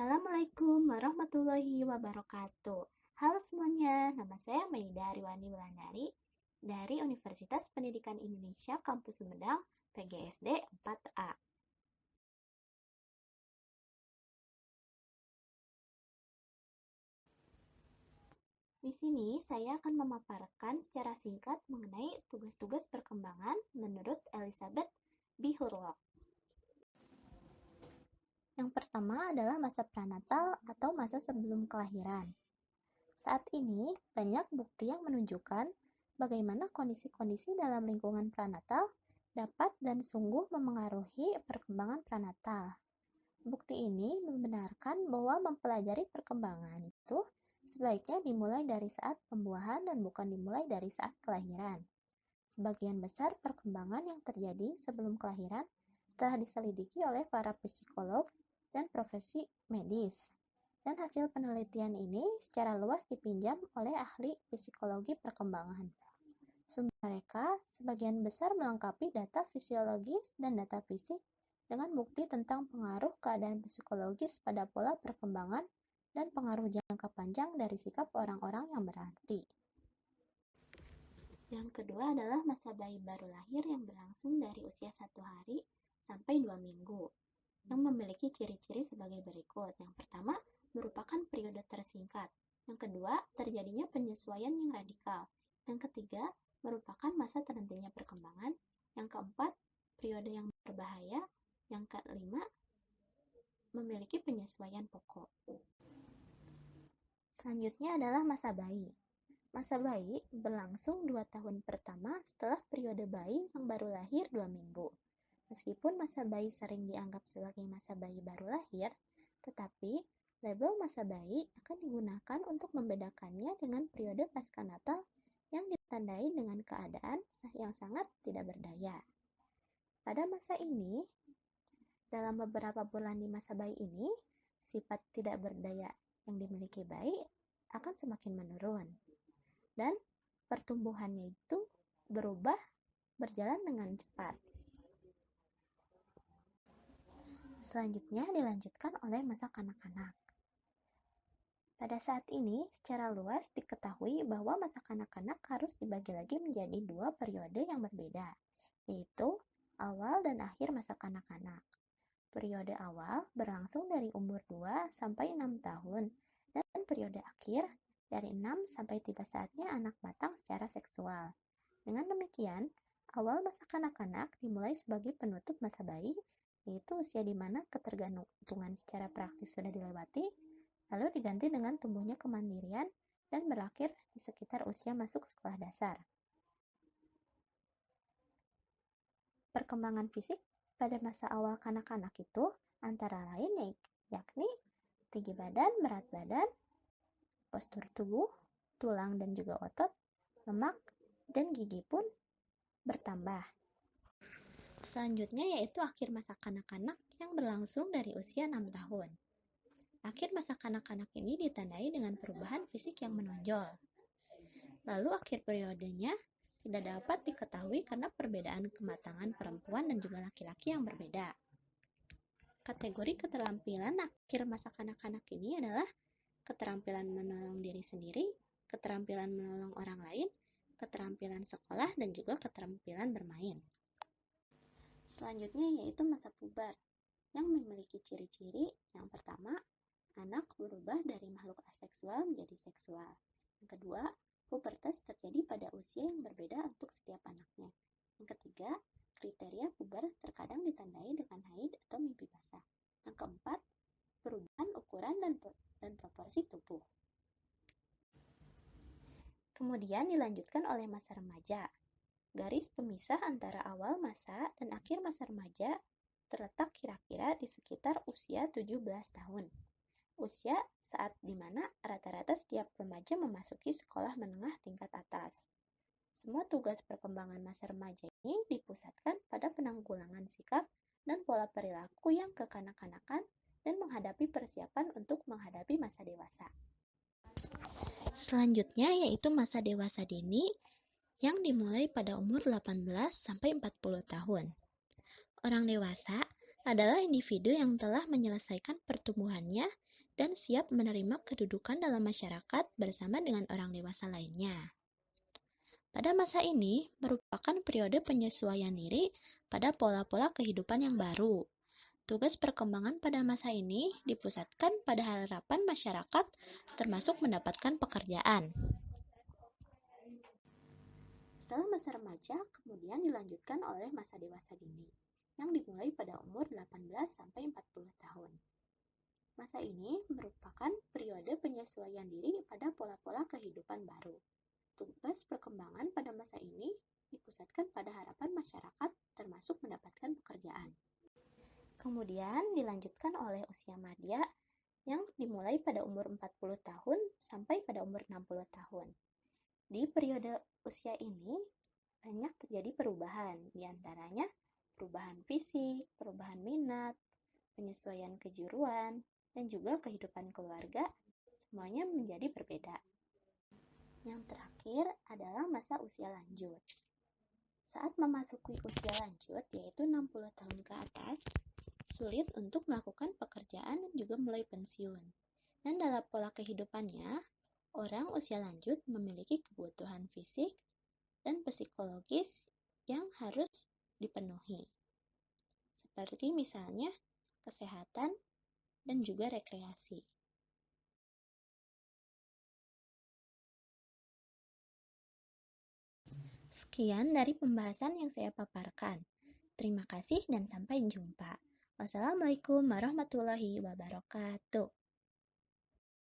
Assalamualaikum warahmatullahi wabarakatuh. Halo semuanya, nama saya Maida Ariwani Wulandari dari Universitas Pendidikan Indonesia Kampus Sumedang, PGSD 4A. Di sini saya akan memaparkan secara singkat mengenai tugas-tugas perkembangan menurut Elizabeth B. Hurlock. Yang pertama adalah masa pranatal atau masa sebelum kelahiran. Saat ini, banyak bukti yang menunjukkan bagaimana kondisi-kondisi dalam lingkungan pranatal dapat dan sungguh memengaruhi perkembangan pranatal. Bukti ini membenarkan bahwa mempelajari perkembangan itu sebaiknya dimulai dari saat pembuahan dan bukan dimulai dari saat kelahiran. Sebagian besar perkembangan yang terjadi sebelum kelahiran telah diselidiki oleh para psikolog dan profesi medis. Dan hasil penelitian ini secara luas dipinjam oleh ahli psikologi perkembangan. Sumber mereka sebagian besar melengkapi data fisiologis dan data fisik dengan bukti tentang pengaruh keadaan psikologis pada pola perkembangan dan pengaruh jangka panjang dari sikap orang-orang yang berarti. Yang kedua adalah masa bayi baru lahir yang berlangsung dari usia 1 hari sampai 2 minggu, yang memiliki ciri-ciri sebagai berikut. Yang pertama, merupakan periode tersingkat. Yang kedua, terjadinya penyesuaian yang radikal. Yang ketiga, merupakan masa terhentinya perkembangan. Yang keempat, periode yang berbahaya. Yang kelima, memiliki penyesuaian pokok. Selanjutnya adalah masa bayi. Masa bayi berlangsung 2 tahun pertama setelah periode bayi yang baru lahir 2 minggu. Meskipun masa bayi sering dianggap sebagai masa bayi baru lahir, tetapi label masa bayi akan digunakan untuk membedakannya dengan periode pasca natal yang ditandai dengan keadaan yang sangat tidak berdaya. Pada masa ini, dalam beberapa bulan di masa bayi ini, sifat tidak berdaya yang dimiliki bayi akan semakin menurun. Dan pertumbuhannya itu berjalan dengan cepat. Selanjutnya dilanjutkan oleh masa kanak-kanak. Pada saat ini, secara luas diketahui bahwa masa kanak-kanak harus dibagi lagi menjadi 2 periode yang berbeda, yaitu awal dan akhir masa kanak-kanak. Periode awal berlangsung dari umur 2 sampai 6 tahun, dan periode akhir dari 6 sampai tiba saatnya anak matang secara seksual. Dengan demikian, awal masa kanak-kanak dimulai sebagai penutup masa bayi, yaitu usia di mana ketergantungan secara praktis sudah dilewati, lalu diganti dengan tumbuhnya kemandirian dan berakhir di sekitar usia masuk sekolah dasar. Perkembangan fisik pada masa awal kanak-kanak itu antara lain yakni tinggi badan, berat badan, postur tubuh, tulang dan juga otot, lemak, dan gigi pun bertambah. Selanjutnya yaitu akhir masa kanak-kanak yang berlangsung dari usia 6 tahun. Akhir masa kanak-kanak ini ditandai dengan perubahan fisik yang menonjol. Lalu akhir periodenya tidak dapat diketahui karena perbedaan kematangan perempuan dan juga laki-laki yang berbeda. Kategori keterampilan akhir masa kanak-kanak ini adalah keterampilan menolong diri sendiri, keterampilan menolong orang lain, keterampilan sekolah, dan juga keterampilan bermain. Selanjutnya yaitu masa puber, yang memiliki ciri-ciri yang pertama, anak berubah dari makhluk aseksual menjadi seksual. Yang kedua, pubertas terjadi pada usia yang berbeda untuk setiap anaknya. Yang ketiga, kriteria puber terkadang ditandai dengan haid atau mimpi basah. Yang keempat, perubahan ukuran dan proporsi tubuh. Kemudian dilanjutkan oleh masa remaja. Garis pemisah antara awal masa dan akhir masa remaja terletak kira-kira di sekitar usia 17 tahun. Usia saat dimana rata-rata setiap remaja memasuki sekolah menengah tingkat atas. Semua tugas perkembangan masa remaja ini dipusatkan pada penanggulangan sikap dan pola perilaku yang kekanak-kanakan dan menghadapi persiapan untuk menghadapi masa dewasa. Selanjutnya yaitu masa dewasa dini yang dimulai pada umur 18 sampai 40 tahun. Orang dewasa adalah individu yang telah menyelesaikan pertumbuhannya dan siap menerima kedudukan dalam masyarakat bersama dengan orang dewasa lainnya. Pada masa ini merupakan periode penyesuaian diri pada pola-pola kehidupan yang baru. Tugas perkembangan pada masa ini dipusatkan pada harapan masyarakat, termasuk mendapatkan pekerjaan. Setelah masa remaja, kemudian dilanjutkan oleh masa dewasa dini, yang dimulai pada umur 18-40 tahun. Masa ini merupakan periode penyesuaian diri pada pola-pola kehidupan baru. Tugas perkembangan pada masa ini dipusatkan pada harapan masyarakat, termasuk mendapatkan pekerjaan. Kemudian dilanjutkan oleh usia madya yang dimulai pada umur 40 tahun sampai pada umur 60 tahun. Di periode usia ini banyak terjadi perubahan, diantaranya perubahan fisik, perubahan minat, penyesuaian kejuruan, dan juga kehidupan keluarga, semuanya menjadi berbeda. Yang terakhir adalah masa usia lanjut. Saat memasuki usia lanjut, yaitu 60 tahun ke atas, sulit untuk melakukan pekerjaan dan juga mulai pensiun. Dan dalam pola kehidupannya, orang usia lanjut memiliki kebutuhan fisik dan psikologis yang harus dipenuhi. Seperti misalnya kesehatan dan juga rekreasi. Sekian dari pembahasan yang saya paparkan. Terima kasih dan sampai jumpa. Wassalamualaikum warahmatullahi wabarakatuh.